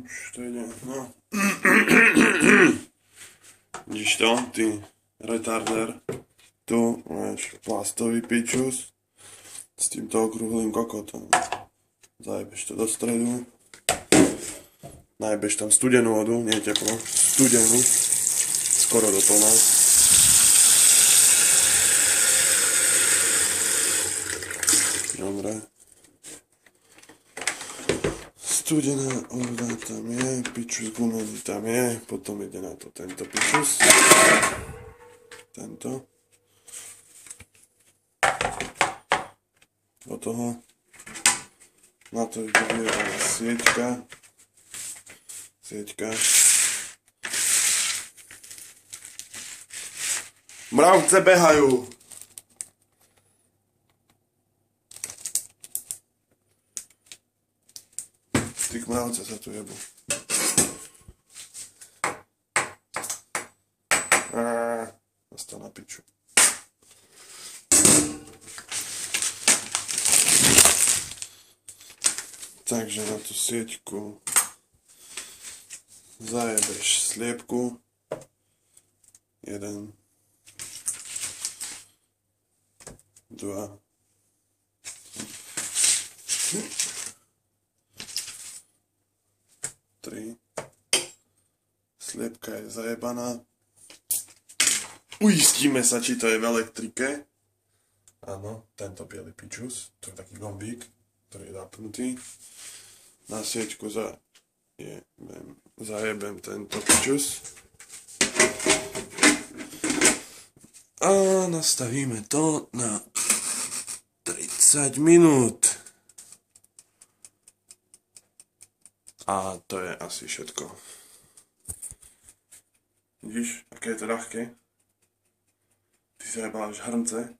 Už to ide, no. Vidíš to, ty retarder. Tu máš plastový pičus s týmto okrúhlým kokotom. Zajebeš to do stredu. Najebeš tam studenú vodu, nie teplo, studenú. Skoro do plná. Dobre. Studená voda tam je, pičus gumený tam je, potom ide na to tento pičus. Tento. Do toho. Na to ide vyjebaná sieťka. Mravce behajú. Ty mravce sa tu jebú. Nastal na piču. Takže na tú sieťku zajebeš sliepku. 1, 2, 3. Sliepka je zajebaná. Uistíme sa, či to je v elektrike. Áno, tento biely pičus. To je taký gombík, ktorý je zapnutý. Na sieťku zajebem tento pičus. A nastavíme to na 30 minút. A to je asi všetko. Vidíš, aké je to ľahké? Ty si zajebaláš hrnce.